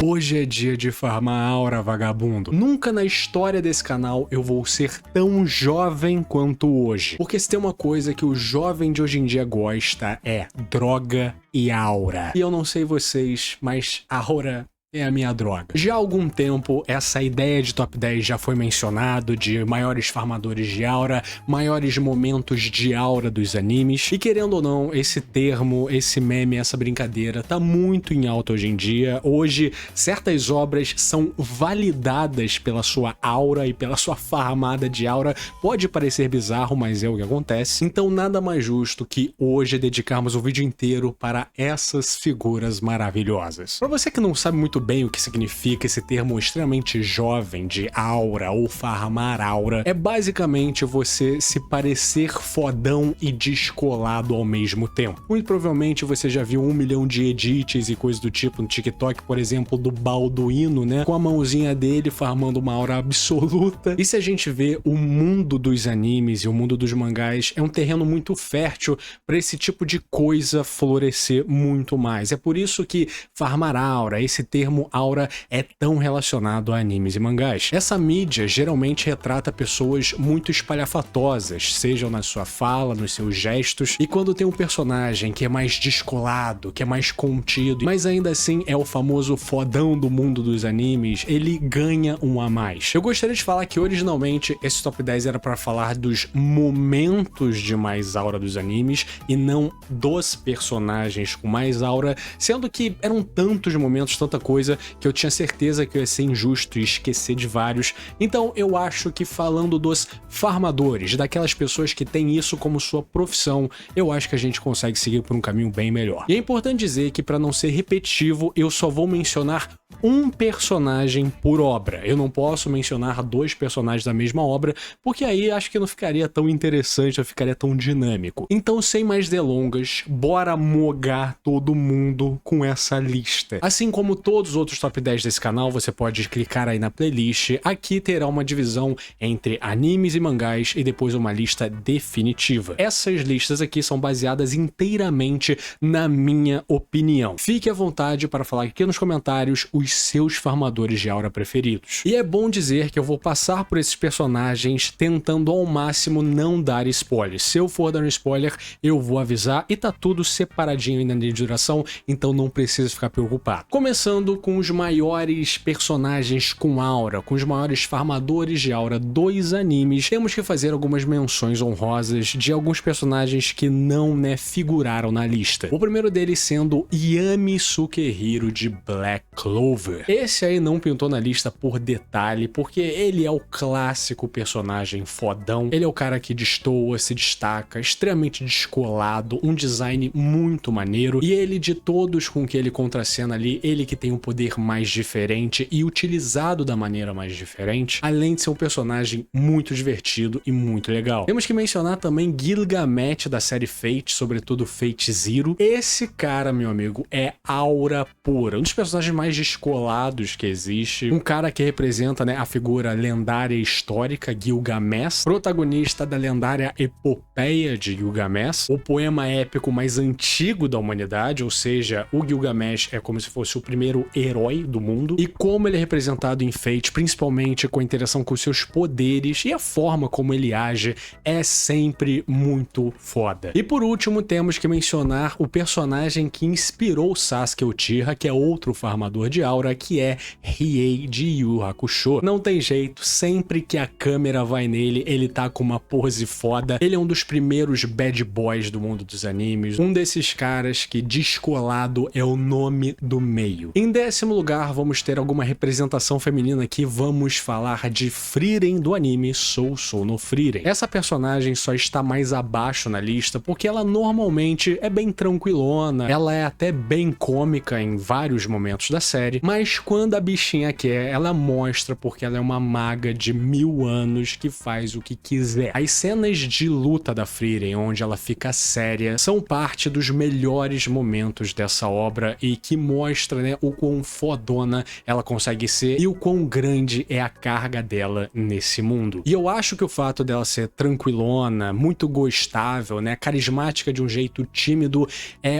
Hoje é dia de farmar aura, vagabundo. Nunca na história desse canal eu vou ser tão jovem quanto hoje. Porque se tem uma coisa que o jovem de hoje em dia gosta é droga e aura. E eu não sei vocês, mas aura é a minha droga. Já há algum tempo, essa ideia de top 10 já foi mencionado, de maiores farmadores de aura, maiores momentos de aura dos animes. E querendo ou não, esse termo, esse meme, essa brincadeira tá muito em alta hoje em dia. Hoje, certas obras são validadas pela sua aura e pela sua farmada de aura. Pode parecer bizarro, mas é o que acontece. Então nada mais justo que hoje dedicarmos o vídeo inteiro para essas figuras maravilhosas. Pra você que não sabe muito bem o que significa esse termo extremamente jovem de aura ou farmar aura, é basicamente você se parecer fodão e descolado ao mesmo tempo. Muito provavelmente você já viu 1 milhão de edits e coisas do tipo no TikTok, por exemplo, do Balduino, né? Com a mãozinha dele farmando uma aura absoluta. E se a gente vê o mundo dos animes e o mundo dos mangás, é um terreno muito fértil para esse tipo de coisa florescer muito mais. É por isso que farmar aura, esse termo aura, é tão relacionado a animes e mangás. Essa mídia geralmente retrata pessoas muito espalhafatosas, sejam na sua fala, nos seus gestos, e quando tem um personagem que é mais descolado, que é mais contido, mas ainda assim é o famoso fodão do mundo dos animes, ele ganha um a mais. Eu gostaria de falar que originalmente esse top 10 era para falar dos momentos de mais aura dos animes e não dos personagens com mais aura, sendo que eram tantos momentos, tanta coisa, que eu tinha certeza que eu ia ser injusto e esquecer de vários. Então eu acho que falando dos farmadores, daquelas pessoas que têm isso como sua profissão, eu acho que a gente consegue seguir por um caminho bem melhor. E é importante dizer que, para não ser repetitivo, eu só vou mencionar um personagem por obra. Eu não posso mencionar 2 personagens da mesma obra, porque aí acho que não ficaria tão interessante, não ficaria tão dinâmico. Então, sem mais delongas, bora mogar todo mundo com essa lista. Assim como todos os outros top 10 desse canal, você pode clicar aí na playlist. Aqui terá uma divisão entre animes e mangás e depois uma lista definitiva. Essas listas aqui são baseadas inteiramente na minha opinião. Fique à vontade para falar aqui nos comentários os seus farmadores de aura preferidos. E é bom dizer que eu vou passar por esses personagens tentando ao máximo não dar spoilers. Se eu for dar um spoiler, eu vou avisar, e tá tudo separadinho ainda de duração, então não precisa ficar preocupado. Começando com os maiores personagens com aura, com os maiores farmadores de aura dos animes, temos que fazer algumas menções honrosas de alguns personagens que não, figuraram na lista. O primeiro deles sendo Yami Sukehiro de Black Clover. Esse aí não pintou na lista por detalhe, porque ele é o clássico personagem fodão, ele é o cara que destoa, se destaca, extremamente descolado, um design muito maneiro, e ele, de todos com que ele contracena ali, ele que tem um poder mais diferente e utilizado da maneira mais diferente, além de ser um personagem muito divertido e muito legal. Temos que mencionar também Gilgamesh da série Fate, sobretudo Fate Zero. Esse cara, meu amigo, é aura pura, um dos personagens mais descolados que existe, um cara que representa, a figura lendária e histórica Gilgamesh, protagonista da lendária epopeia de Gilgamesh, o poema épico mais antigo da humanidade, ou seja, o Gilgamesh é como se fosse o primeiro herói do mundo, e como ele é representado em Fate, principalmente com a interação com seus poderes e a forma como ele age, é sempre muito foda. E por último, temos que mencionar o personagem que inspirou Sasuke Uchiha, que é outro farmador de aura, que é Riei de Yu Yu Hakusho. Não tem jeito, sempre que a câmera vai nele, ele tá com uma pose foda. Ele é um dos primeiros bad boys do mundo dos animes, um desses caras que descolado é o nome do meio. Em 10º lugar, vamos ter alguma representação feminina aqui, vamos falar de Frieren do anime Sou no Frieren. Essa personagem só está mais abaixo na lista porque ela normalmente é bem tranquilona, ela é até bem cômica em vários momentos da série, mas quando a bichinha quer, ela mostra porque ela é uma maga de 1000 anos que faz o que quiser. As cenas de luta da Frieren, onde ela fica séria, são parte dos melhores momentos dessa obra e que mostra, o quão fodona ela consegue ser e o quão grande é a carga dela nesse mundo. E eu acho que o fato dela ser tranquilona, muito gostável, né, carismática de um jeito tímido,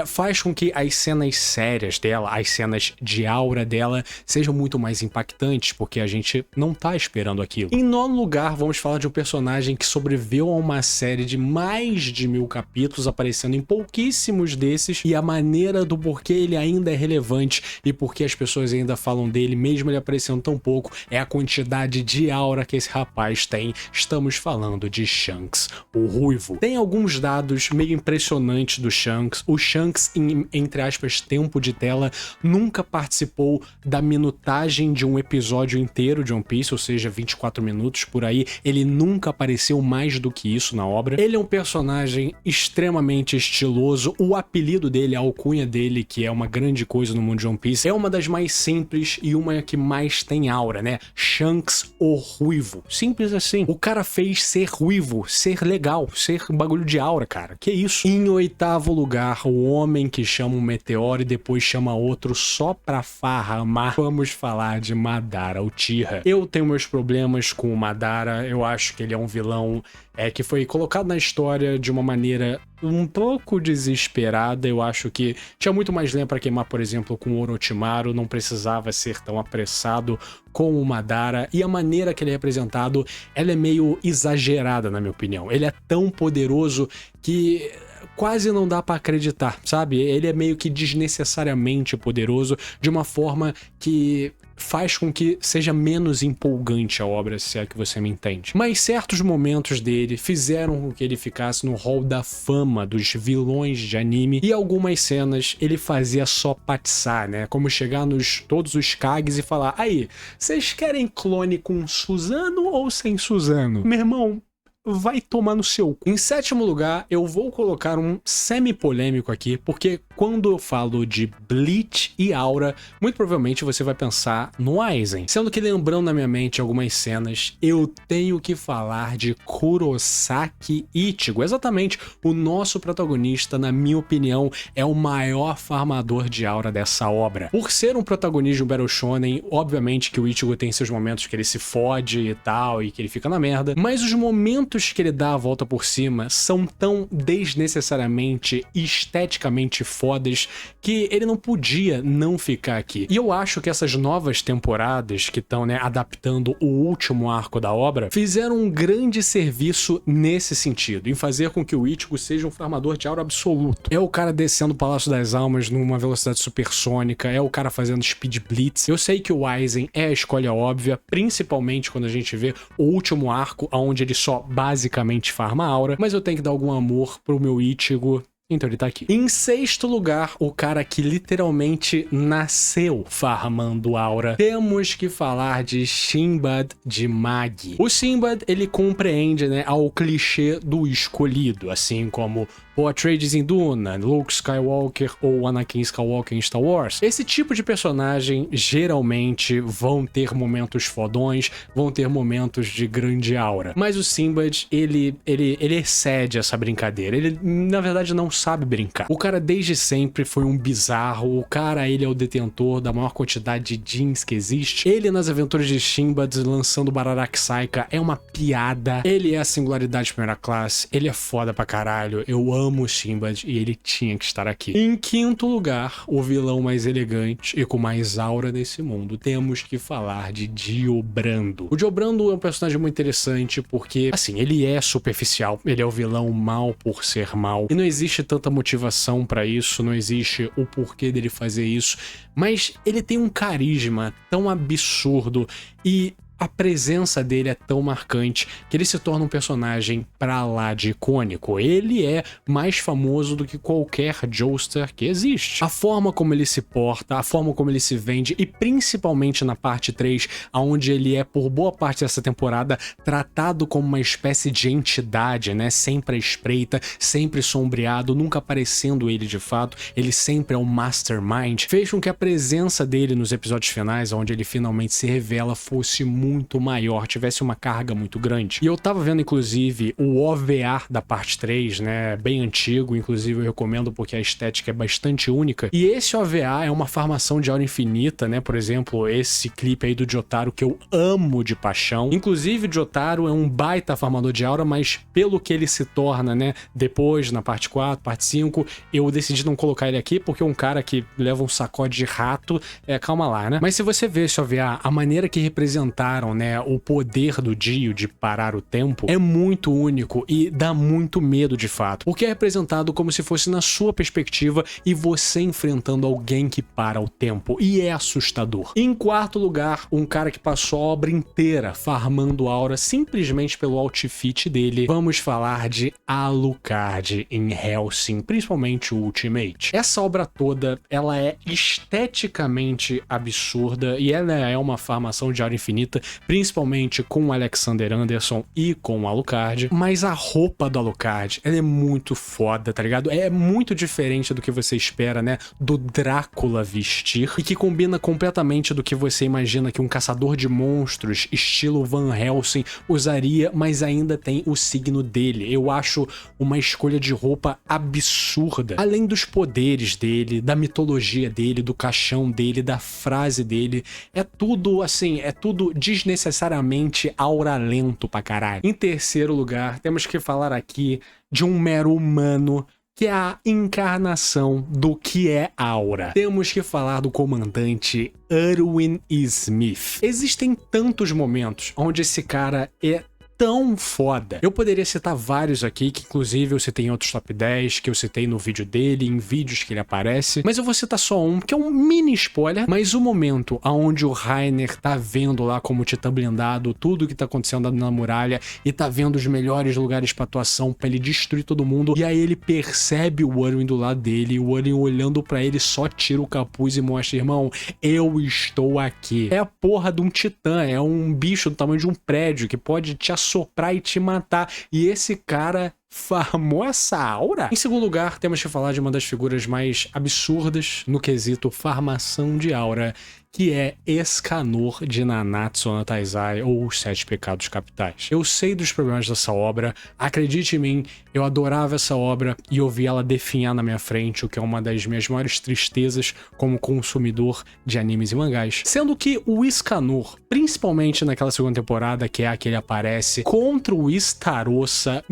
faz com que as cenas sérias dela, as cenas de aura dela, sejam muito mais impactantes, porque a gente não tá esperando aquilo. Em nono lugar, vamos falar de um personagem que sobreviveu a uma série de mais de 1000 capítulos, aparecendo em pouquíssimos desses, e a maneira do porquê ele ainda é relevante e porque as pessoas ainda falam dele, mesmo ele aparecendo tão pouco, é a quantidade de aura que esse rapaz tem. Estamos falando de Shanks, o Ruivo. Tem alguns dados meio impressionantes do Shanks. O Shanks, entre aspas, tempo de tela, nunca participou da minutagem de um episódio inteiro de One Piece, ou seja, 24 minutos por aí. Ele nunca apareceu mais do que isso na obra. Ele é um personagem extremamente estiloso. O apelido dele, a alcunha dele, que é uma grande coisa no mundo de One Piece, é uma das mais simples e uma que mais tem aura, né? Shanks, o Ruivo. Simples assim. O cara fez ser ruivo, ser legal, ser um bagulho de aura, cara. Que isso? Em oitavo lugar, o homem que chama um meteoro e depois chama outro só pra farramar. Vamos falar de Madara Uchiha. Eu tenho meus problemas com o Madara. Eu acho que ele é um vilão que foi colocado na história de uma maneira um pouco desesperada. Eu acho que tinha muito mais lenha pra queimar, por exemplo, com o Orochimaru. Não precisava ser tão apressado com o Madara. E a maneira que ele é representado, ela é meio exagerada, na minha opinião. Ele é tão poderoso que quase não dá pra acreditar, sabe? Ele é meio que desnecessariamente poderoso, de uma forma que faz com que seja menos empolgante a obra, se é que você me entende. Mas certos momentos dele fizeram com que ele ficasse no hall da fama dos vilões de anime, e algumas cenas ele fazia só patiçar, né? Como chegar nos todos os Kages e falar: aí, vocês querem clone com Suzano ou sem Suzano? Meu irmão, vai tomar no seu cu. Em sétimo lugar, eu vou colocar um semi-polêmico aqui, porque quando eu falo de Bleach e Aura, muito provavelmente você vai pensar no Aizen. Sendo que, lembrando na minha mente algumas cenas, eu tenho que falar de Kurosaki Ichigo. Exatamente, o nosso protagonista, na minha opinião, é o maior farmador de aura dessa obra. Por ser um protagonista de um Battle Shonen, obviamente que o Ichigo tem seus momentos que ele se fode e tal, e que ele fica na merda, mas os momentos que ele dá a volta por cima são tão desnecessariamente esteticamente fodas que ele não podia não ficar aqui. E eu acho que essas novas temporadas que estão, né, adaptando o último arco da obra, fizeram um grande serviço nesse sentido, em fazer com que o Ichigo seja um farmador de aura absoluto. É o cara descendo o Palácio das Almas numa velocidade supersônica, é o cara fazendo Speed Blitz. Eu sei que o Aizen é a escolha óbvia, principalmente quando a gente vê o último arco, onde ele só basicamente farma aura, mas eu tenho que dar algum amor pro meu Ichigo, então ele tá aqui. Em sexto lugar, o cara que literalmente nasceu farmando aura, temos que falar de Sinbad de Magi. O Sinbad, ele compreende, né, ao clichê do escolhido, assim como o Atreides em Duna, Luke Skywalker ou Anakin Skywalker em Star Wars. Esse tipo de personagem geralmente vão ter momentos fodões, vão ter momentos de grande aura. Mas o Sinbad, ele excede essa brincadeira. Ele, na verdade, não sabe brincar. O cara desde sempre foi um bizarro. O cara, ele é o detentor da maior quantidade de jeans que existe. Ele, nas aventuras de Sinbad, lançando Bararak Saika, é uma piada. Ele é a singularidade de primeira classe. Ele é foda pra caralho. Eu amo o Sinbad e ele tinha que estar aqui. Em quinto lugar, o vilão mais elegante e com mais aura nesse mundo, temos que falar de Dio Brando. O Dio Brando é um personagem muito interessante porque, assim, ele é superficial, ele é o vilão mal por ser mal, e não existe tanta motivação pra isso, não existe o porquê dele fazer isso, mas ele tem um carisma tão absurdo e a presença dele é tão marcante que ele se torna um personagem pra lá de icônico. Ele é mais famoso do que qualquer Joestar que existe. A forma como ele se porta, a forma como ele se vende, e principalmente na parte 3, onde ele é, por boa parte dessa temporada, tratado como uma espécie de entidade, né? Sempre à espreita, sempre sombreado, nunca aparecendo ele de fato, ele sempre é um mastermind, fez com que a presença dele nos episódios finais, onde ele finalmente se revela, fosse muito muito maior, tivesse uma carga muito grande. E eu tava vendo, inclusive, o OVA da parte 3, né, bem antigo, inclusive eu recomendo porque a estética é bastante única. E esse OVA é uma farmação de aura infinita, né, por exemplo, esse clipe aí do Jotaro que eu amo de paixão. Inclusive, o Jotaro é um baita farmador de aura, mas pelo que ele se torna, né, depois, na parte 4, parte 5, eu decidi não colocar ele aqui porque é um cara que leva um sacode de rato, calma lá, né? Mas se você vê esse OVA, a maneira que representaram, né, o poder do Dio de parar o tempo é muito único e dá muito medo de fato, porque é representado como se fosse na sua perspectiva e você enfrentando alguém que para o tempo, e é assustador. Em quarto lugar, um cara que passou a obra inteira farmando aura simplesmente pelo outfit dele. Vamos falar de Alucard em Hellsing, principalmente o Ultimate. Essa obra toda, ela é esteticamente absurda e ela é uma farmação de aura infinita, principalmente com o Alexander Anderson e com o Alucard, mas a roupa do Alucard, ela é muito foda, tá ligado? É muito diferente do que você espera, né, do Drácula vestir, e que combina completamente do que você imagina que um caçador de monstros estilo Van Helsing usaria, mas ainda tem o signo dele. Eu acho uma escolha de roupa absurda. Além dos poderes dele, da mitologia dele, do caixão dele, da frase dele, é tudo assim, é tudo desnecessariamente auralento pra caralho. Em terceiro lugar, temos que falar aqui de um mero humano que é a encarnação do que é aura. Temos que falar do comandante Erwin Smith. Existem tantos momentos onde esse cara é tão foda. Eu poderia citar vários aqui, que inclusive eu citei em outros top 10, que eu citei no vídeo dele, em vídeos que ele aparece, mas eu vou citar só um, que é um mini spoiler, mas o momento onde o Reiner tá vendo lá como Titã blindado, tudo que tá acontecendo na muralha, e tá vendo os melhores lugares pra atuação, pra ele destruir todo mundo, e aí ele percebe o Erwin do lado dele, e o Erwin olhando pra ele só tira o capuz e mostra, irmão, eu estou aqui. É a porra de um titã, é um bicho do tamanho de um prédio, que pode te soprar e te matar, e esse cara farmou essa aura? Em segundo lugar, temos que falar de uma das figuras mais absurdas no quesito farmação de aura, que é Escanor de Nanatsu no Taizai, ou Os Sete Pecados Capitais. Eu sei dos problemas dessa obra, acredite em mim, eu adorava essa obra e eu vi ela definhar na minha frente, o que é uma das minhas maiores tristezas como consumidor de animes e mangás. Sendo que o Escanor, principalmente naquela segunda temporada, que é a que ele aparece contra o Starossa,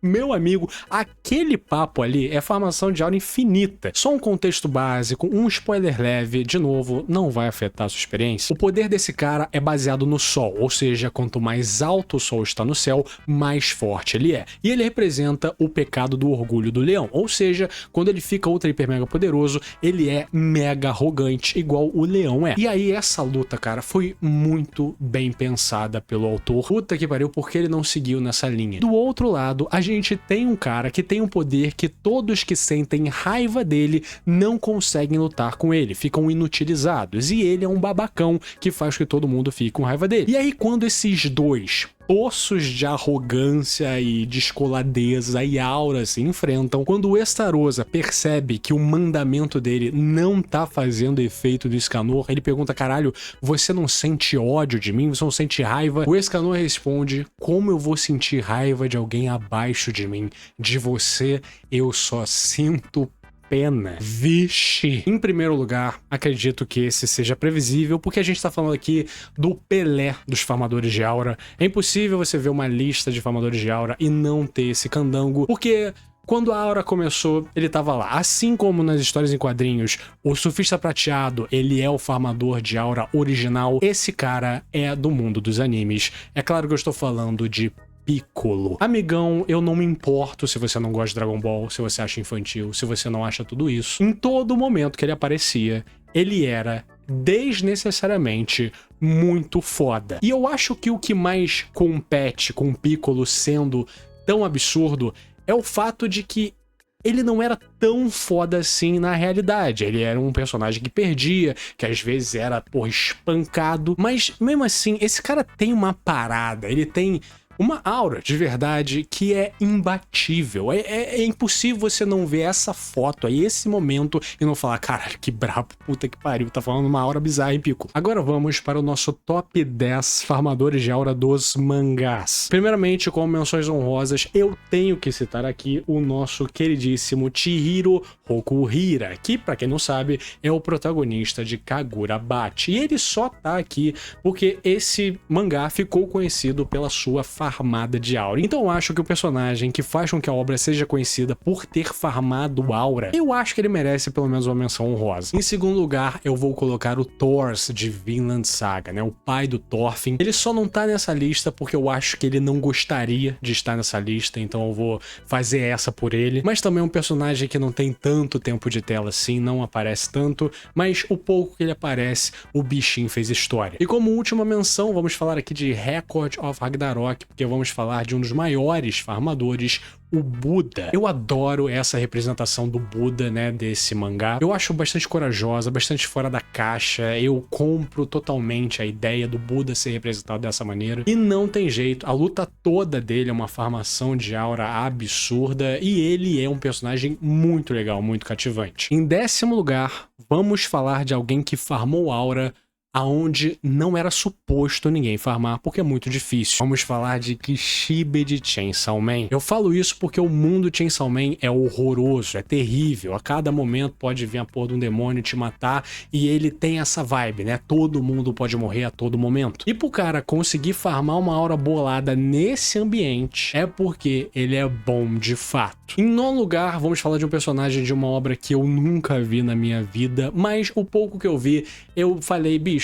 meu amigo, aquele papo ali é farmação de aura infinita. Só um contexto básico, um spoiler leve, de novo, não vai afetar a sua experiência. O poder desse cara é baseado no sol, ou seja, quanto mais alto o sol está no céu, mais forte ele é. E ele representa o pecado do orgulho do leão, ou seja, quando ele fica ultra hiper mega poderoso, ele é mega arrogante, igual o leão é. E aí essa luta, cara, foi muito bem pensada pelo autor. Puta que pariu, porque ele não seguiu nessa linha. Do outro lado, a gente tem um cara que tem um poder que todos que sentem raiva dele não conseguem lutar com ele, ficam inutilizados, e ele é um babacão que faz que todo mundo fique com raiva dele. E aí quando esses dois poços de arrogância e descoladeza e aura se enfrentam, quando o Estarossa percebe que o mandamento dele não tá fazendo efeito no Escanor, ele pergunta, caralho, você não sente ódio de mim? Você não sente raiva? O Escanor responde, como eu vou sentir raiva de alguém abaixo de mim? De você, eu só sinto pena. Vixe! Em primeiro lugar, acredito que esse seja previsível, porque a gente tá falando aqui do Pelé dos farmadores de aura. É impossível você ver uma lista de farmadores de aura e não ter esse candango, porque quando a aura começou, ele tava lá. Assim como nas histórias em quadrinhos, o Surfista Prateado, ele é o farmador de aura original, esse cara é do mundo dos animes. É claro que eu estou falando de Piccolo. Amigão, eu não me importo se você não gosta de Dragon Ball, se você acha infantil, se você não acha tudo isso. Em todo momento que ele aparecia, ele era desnecessariamente muito foda. E eu acho que o que mais compete com o Piccolo sendo tão absurdo é o fato de que ele não era tão foda assim na realidade. Ele era um personagem que perdia, que às vezes era, porra, espancado. Mas mesmo assim, esse cara tem uma parada, ele tem uma aura de verdade que é imbatível. É impossível você não ver essa foto aí, esse momento, e não falar, caralho, que brabo, puta que pariu, tá falando uma aura bizarra, hein, Pico? Agora vamos para o nosso top 10 farmadores de aura dos mangás. Primeiramente, como menções honrosas, eu tenho que citar aqui o nosso queridíssimo Chihiro Rokuhira, que, pra quem não sabe, é o protagonista de Kagurabachi. E ele só tá aqui porque esse mangá ficou conhecido pela sua farmada de aura. Então eu acho que o personagem que faz com que a obra seja conhecida por ter farmado aura, eu acho que ele merece pelo menos uma menção honrosa. Em segundo lugar, eu vou colocar o Thors de Vinland Saga, né? O pai do Thorfinn. Ele só não tá nessa lista porque eu acho que ele não gostaria de estar nessa lista, então eu vou fazer essa por ele. Mas também é um personagem que não tem tanto tempo de tela assim, não aparece tanto, mas o pouco que ele aparece, o bichinho fez história. E como última menção, vamos falar aqui de Record of Ragnarok, porque vamos falar de um dos maiores farmadores, o Buda. Eu adoro essa representação do Buda, né, desse mangá. Eu acho bastante corajosa, bastante fora da caixa. Eu compro totalmente a ideia do Buda ser representado dessa maneira. E não tem jeito, a luta toda dele é uma farmação de aura absurda e ele é um personagem muito legal, muito cativante. Em 10º lugar, vamos falar de alguém que farmou aura aonde não era suposto ninguém farmar, porque é muito difícil. Vamos falar de Kishibe de Chainsaw Man. Eu falo isso porque o mundo de Chainsaw Man é horroroso, é terrível. A cada momento pode vir a porra de um demônio te matar e ele tem essa vibe, né? Todo mundo pode morrer a todo momento. E pro cara conseguir farmar uma aura bolada nesse ambiente é porque ele é bom de fato. Em 9º lugar, vamos falar de um personagem de uma obra que eu nunca vi na minha vida, mas o pouco que eu vi, eu falei, bicho,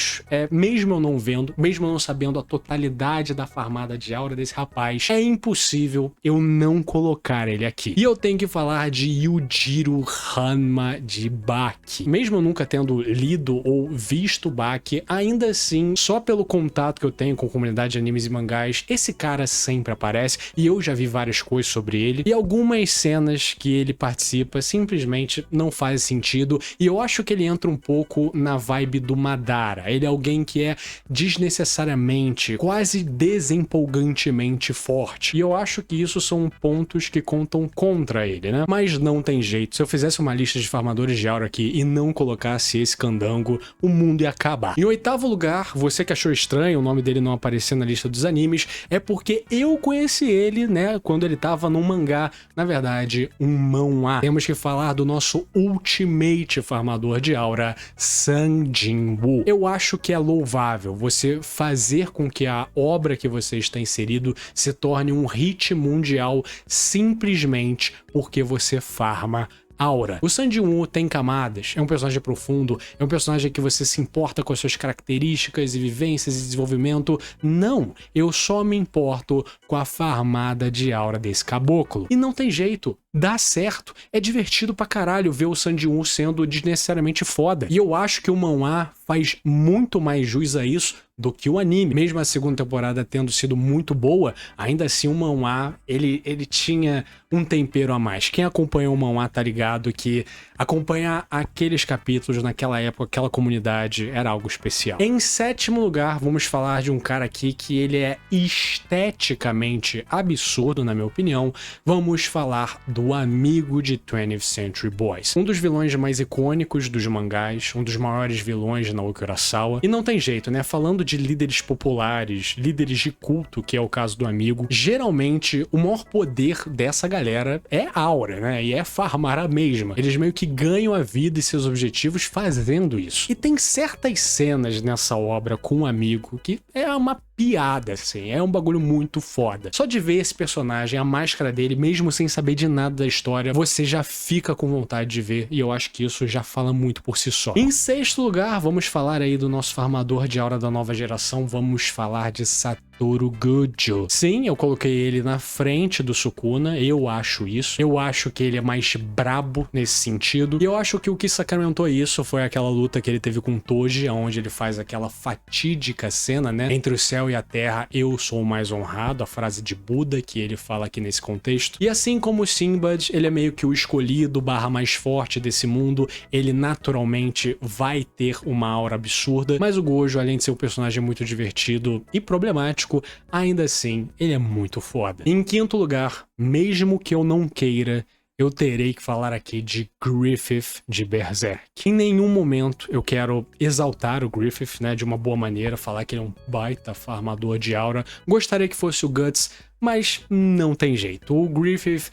mesmo eu não vendo, mesmo eu não sabendo a totalidade da farmada de aura desse rapaz, é impossível eu não colocar ele aqui. E eu tenho que falar de Yujiro Hanma de Baki. Mesmo eu nunca tendo lido ou visto Baki, ainda assim, só pelo contato que eu tenho com a comunidade de animes e mangás, esse cara sempre aparece e eu já vi várias coisas sobre ele e algumas cenas que ele participa simplesmente não fazem sentido e eu acho que ele entra um pouco na vibe do Madara. Ele é alguém que é desnecessariamente, quase desempolgantemente forte. E eu acho que isso são pontos que contam contra ele, né? Mas não tem jeito. Se eu fizesse uma lista de farmadores de aura aqui e não colocasse esse candango, o mundo ia acabar. Em 8º lugar, você que achou estranho o nome dele não aparecer na lista dos animes, é porque eu conheci ele, né, quando ele tava num mangá, na verdade, um manhwa. Temos que falar do nosso ultimate farmador de aura, Sun Jin-woo. Eu acho que é louvável você fazer com que a obra que você está inserido se torne um hit mundial simplesmente porque você farma aura. O Sun Jin-woo tem camadas, é um personagem profundo, é um personagem que você se importa com as suas características e vivências e desenvolvimento. Não, eu só me importo com a farmada de aura desse caboclo. E não tem jeito, dá certo. É divertido pra caralho ver o Sun Jin-woo sendo desnecessariamente foda. E eu acho que o manhwa faz muito mais jus a isso do que o anime. Mesmo a 2ª temporada tendo sido muito boa, ainda assim o manhwa, ele tinha um tempero a mais. Quem acompanhou o manhwa tá ligado que acompanhar aqueles capítulos naquela época, aquela comunidade, era algo especial. Em 7º lugar, vamos falar de um cara aqui que ele é esteticamente absurdo, na minha opinião. Vamos falar do amigo de 20th Century Boys. Um dos vilões mais icônicos dos mangás, um dos maiores vilões de Naoki Urasawa. E não tem jeito, né? Falando de líderes populares, líderes de culto, que é o caso do amigo, geralmente o maior poder dessa galera é aura, né? E é farmar a mesma. Eles meio que ganham a vida e seus objetivos fazendo isso. E tem certas cenas nessa obra com um amigo que é uma piada, assim, é um bagulho muito foda. Só de ver esse personagem, a máscara dele, mesmo sem saber de nada da história, você já fica com vontade de ver, e eu acho que isso já fala muito por si só. Em 6º lugar, vamos falar aí do nosso farmador de aura da nova geração, vamos falar de Satoru Gojo. Sim, eu coloquei ele na frente do Sukuna, eu acho isso. Eu acho que ele é mais brabo nesse sentido, e eu acho que o que sacramentou isso foi aquela luta que ele teve com Toji, onde ele faz aquela fatídica cena, né, entre o céu céu e a terra, eu sou o mais honrado, a frase de Buda que ele fala aqui nesse contexto. E assim como o Sinbad, ele é meio que o escolhido / mais forte desse mundo, ele naturalmente vai ter uma aura absurda, mas o Gojo, além de ser um personagem muito divertido e problemático, ainda assim, ele é muito foda. Em quinto lugar, mesmo que eu não queira, eu terei que falar aqui de Griffith de Berserk. Em nenhum momento eu quero exaltar o Griffith, né, de uma boa maneira, falar que ele é um baita farmador de aura. Gostaria que fosse o Guts, mas não tem jeito. O Griffith,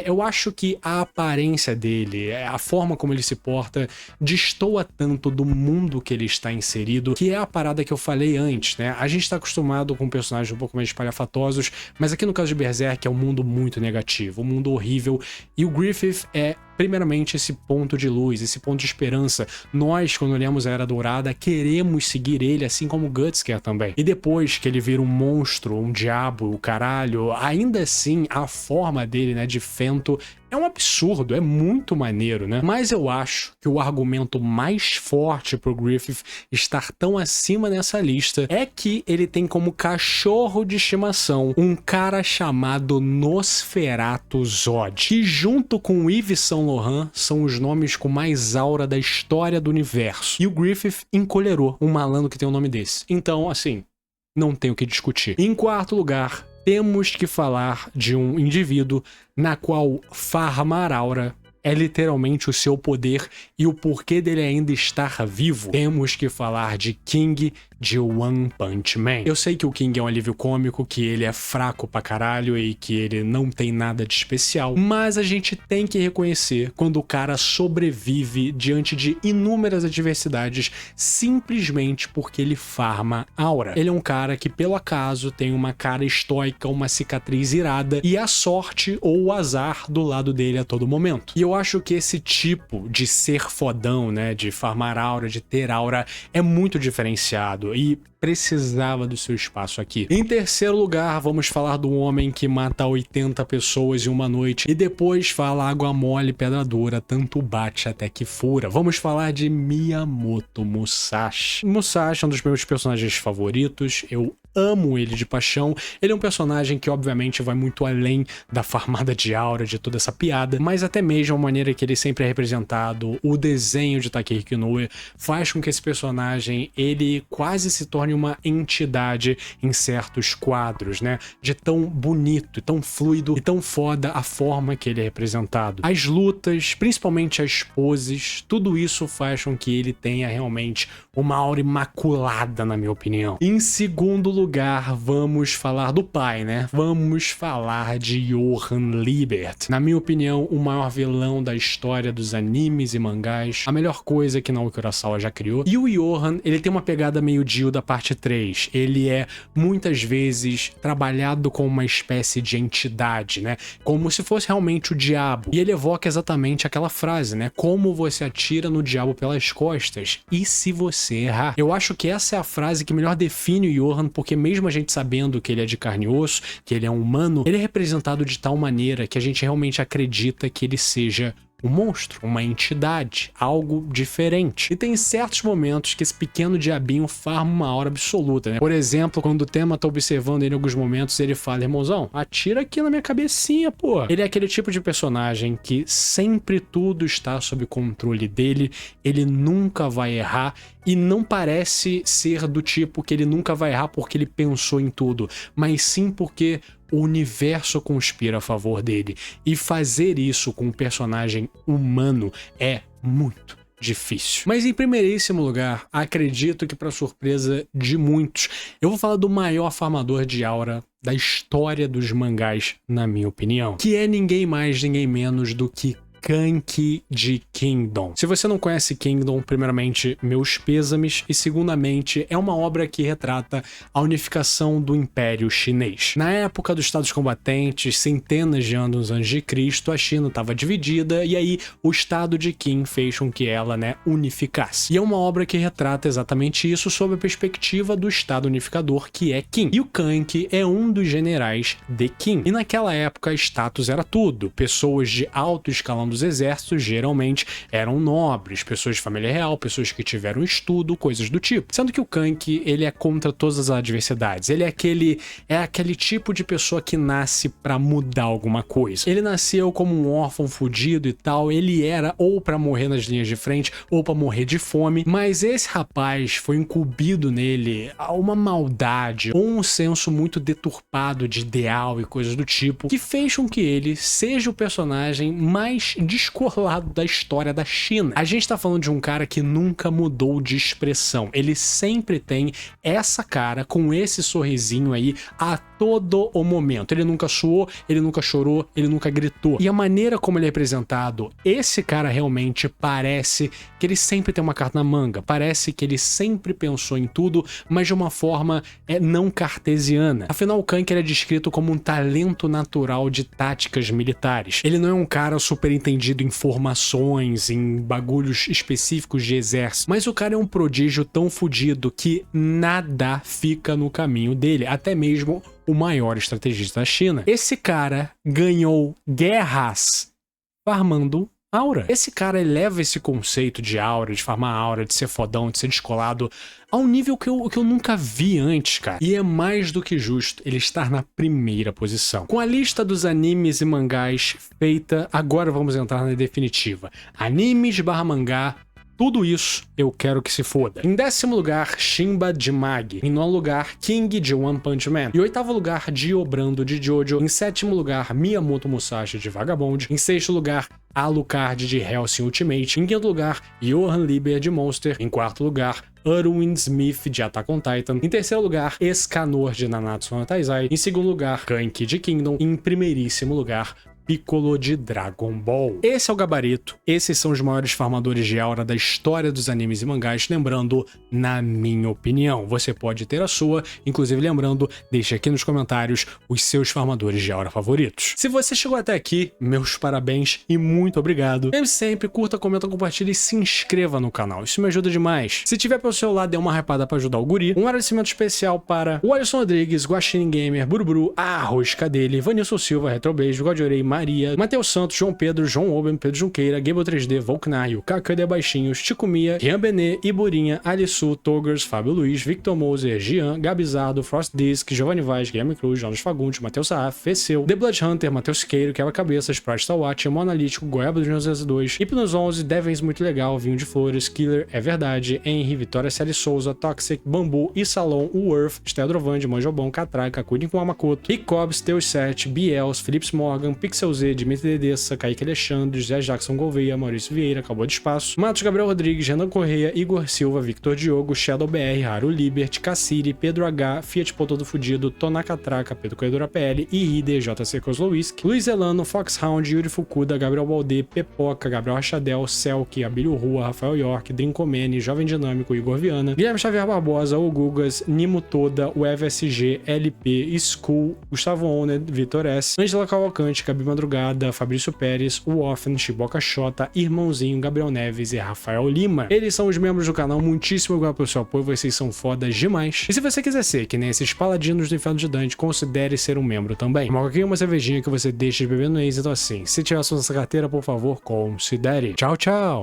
eu acho que a aparência dele, a forma como ele se porta, destoa tanto do mundo que ele está inserido, que é a parada que eu falei antes, né? A gente está acostumado com personagens um pouco mais espalhafatosos, mas aqui no caso de Berserk é um mundo muito negativo, um mundo horrível, e o Griffith é primeiramente esse ponto de luz, esse ponto de esperança. Nós, quando olhamos a Era Dourada, queremos seguir ele, assim como o Guts quer também. E depois que ele vira um monstro, um diabo, o caralho, ainda assim, a forma dele, né, de Fento, é um absurdo, é muito maneiro, né? Mas eu acho que o argumento mais forte pro Griffith estar tão acima nessa lista é que ele tem como cachorro de estimação um cara chamado Nosferatu Zod, que junto com Yves Saint Laurent são os nomes com mais aura da história do universo. E o Griffith encolherou um malandro que tem um nome desse. Então, assim, não tem o que discutir. Em quarto lugar, temos que falar de um indivíduo na qual farmar aura é literalmente o seu poder e o porquê dele ainda estar vivo. Temos que falar de King de One Punch Man. Eu sei que o King é um alívio cômico, que ele é fraco pra caralho e que ele não tem nada de especial, mas a gente tem que reconhecer quando o cara sobrevive diante de inúmeras adversidades simplesmente porque ele farma aura. Ele é um cara que, pelo acaso, tem uma cara estoica, uma cicatriz irada e a sorte ou o azar do lado dele a todo momento. E eu acho que esse tipo de ser fodão, né, de farmar aura, de ter aura, é muito diferenciado e precisava do seu espaço aqui. Em terceiro lugar, vamos falar do homem que mata 80 pessoas em uma noite e depois fala água mole, pedra dura, tanto bate até que fura. Vamos falar de Miyamoto Musashi. Musashi é um dos meus personagens favoritos, eu amo ele de paixão. Ele é um personagem que obviamente vai muito além da farmada de aura, de toda essa piada, mas até mesmo a maneira que ele sempre é representado, o desenho de Takehiko Inoue, faz com que esse personagem, ele quase se torne uma entidade em certos quadros, né? De tão bonito, tão fluido e tão foda a forma que ele é representado. As lutas, principalmente as poses, tudo isso faz com que ele tenha realmente uma aura imaculada, na minha opinião. Em segundo lugar, vamos falar do pai, né? Vamos falar de Johann Liebert. Na minha opinião, o maior vilão da história dos animes e mangás, a melhor coisa que Naoki Urasawa já criou. E o Johann, ele tem uma pegada meio Dio da parte 3. Ele é, muitas vezes, trabalhado como uma espécie de entidade, né? Como se fosse realmente o diabo. E ele evoca exatamente aquela frase, né? Como você atira no diabo pelas costas? E se você errar? Eu acho que essa é a frase que melhor define o Johann, porque mesmo a gente sabendo que ele é de carne e osso, que ele é um humano, ele é representado de tal maneira que a gente realmente acredita que ele seja um monstro, uma entidade, algo diferente. E tem certos momentos que esse pequeno diabinho farma uma aura absoluta, né? Por exemplo, quando o Tema tá observando ele em alguns momentos, ele fala: irmãozão, atira aqui na minha cabecinha, pô. Ele é aquele tipo de personagem que sempre tudo está sob controle dele, ele nunca vai errar e não parece ser do tipo que ele nunca vai errar porque ele pensou em tudo, mas sim porque o universo conspira a favor dele. E fazer isso com um personagem humano é muito difícil. Mas em primeiríssimo lugar, acredito que para surpresa de muitos, eu vou falar do maior farmador de aura da história dos mangás, na minha opinião, que é ninguém mais, ninguém menos do que Kanki de Kingdom. Se você não conhece Kingdom, primeiramente, meus pêsames, e segundamente, é uma obra que retrata a unificação do Império Chinês. Na época dos Estados Combatentes, centenas de anos antes de Cristo, a China estava dividida e aí o Estado de Qin fez com que ela, né, unificasse. E é uma obra que retrata exatamente isso sob a perspectiva do Estado unificador, que é Qin. E o Kanki é um dos generais de Qin. E naquela época, status era tudo. Pessoas de alto escalão dos dos exércitos geralmente eram nobres, pessoas de família real, pessoas que tiveram estudo, coisas do tipo. Sendo que o Kank, ele é contra todas as adversidades. Ele é aquele tipo de pessoa que nasce pra mudar alguma coisa. Ele nasceu como um órfão fudido e tal, ele era ou pra morrer nas linhas de frente ou pra morrer de fome, mas esse rapaz foi incumbido nele uma maldade ou um senso muito deturpado de ideal e coisas do tipo, que fez com que ele seja o personagem mais descolado da história da China. A gente tá falando de um cara que nunca mudou de expressão. Ele sempre tem essa cara com esse sorrisinho aí a todo o momento. Ele nunca suou, ele nunca chorou, ele nunca gritou. E a maneira como ele é representado, esse cara realmente parece que ele sempre tem uma carta na manga. Parece que ele sempre pensou em tudo, mas de uma forma não cartesiana. Afinal, o Kank é descrito como um talento natural de táticas militares. Ele não é um cara super entendido em formações, em bagulhos específicos de exército, mas o cara é um prodígio tão fodido que nada fica no caminho dele, até mesmo o maior estrategista da China. Esse cara ganhou guerras farmando aura. Esse cara eleva esse conceito de aura, de farmar aura, de ser fodão, de ser descolado, a um nível que eu nunca vi antes, cara. E é mais do que justo ele estar na primeira posição. Com a lista dos animes e mangás feita, agora vamos entrar na definitiva. Animes / mangá. Tudo isso eu quero que se foda. Em 10º lugar, Shinba de Mag. Em 9º lugar, King de One Punch Man. Em 8º lugar, Dio Brando de Jojo. Em 7º lugar, Miyamoto Musashi de Vagabond. Em 6º lugar, Alucard de Hellsing Ultimate. Em 5º lugar, Johan Lieber de Monster. Em 4º lugar, Erwin Smith de Attack on Titan. Em 3º lugar, Escanor de Nanatsu no Taizai. Em 2º lugar, Kank de Kingdom. E em 1º lugar, Piccolo de Dragon Ball. Esse é o gabarito, esses são os maiores farmadores de aura da história dos animes e mangás, lembrando, na minha opinião. Você pode ter a sua, inclusive lembrando, deixe aqui nos comentários os seus farmadores de aura favoritos. Se você chegou até aqui, meus parabéns e muito obrigado. Lembre sempre, curta, comenta, compartilha e se inscreva no canal, isso me ajuda demais. Se tiver pelo seu lado, dê uma hypada para ajudar o guri. Um agradecimento especial para o Alisson Rodrigues, Guaxinim Gamer, Buruburu, a Rosca dele, Vanilson Silva, Retrobeijo, Godorei, Maria, Matheus Santos, João Pedro, João Oben, Pedro Junqueira, Gable 3D, Volknario, Kaká de Baixinhos, Chico Mia, Rian Benê, Iburinha, Alissu, Togers, Fábio Luiz, Victor Moser, Gian, Gabizardo, Frost Disc, Giovanni Vaz, Guilherme Cruz, Jonas Fagundes, Matheus Saaf, Feceu, The Blood Hunter, Matheus Siqueiro, Quebra Cabeças, Prasta Watch, Emo Analítico, Goiaba 202, Hipnos 11, Devens Muito Legal, Vinho de Flores, Killer, É Verdade, Henry, Vitória Celi Souza, Toxic, Bambu, Isalon, Worth, Stedrovand, Manjobão, Catraca, Cuidem com Amakoto, Ricobs, Teus 7, Biels, Philips Morgan, Pixel Z, Dimitri Dedessa, Kaique Alexandre, José Jackson Gouveia, Maurício Vieira, Acabou de Espaço, Matos Gabriel Rodrigues, Renan Correia, Igor Silva, Victor Diogo, Shadow BR, Haru Liberty, Cassiri, Pedro H, Fiat Pô Todo Fudido, Tonaca Traca, Pedro Corredora PL, Iride, JC Kozlowski, Luiz Elano, Foxhound, Yuri Fukuda, Gabriel Baldê, Pepoca, Gabriel Rachadel, Selk, Abílio Rua, Rafael York, Drinkomene, Jovem Dinâmico, Igor Viana, Guilherme Xavier Barbosa, O Gugas, Nimo Toda, o FSG, LP, School, Gustavo Oner, Vitor S, Angela Cavalcante, Gabi Madrugada, Fabrício Pérez, o Offen, Chiboca Xota, Irmãozinho, Gabriel Neves e Rafael Lima. Eles são os membros do canal, muitíssimo obrigado pelo seu apoio, vocês são fodas demais. E se você quiser ser que nem esses paladinos do Inferno de Dante, considere ser um membro também. Marca aqui uma cervejinha que você deixa de beber no ex, então assim, se tiver assunto nessa carteira, por favor, considere. Tchau, tchau!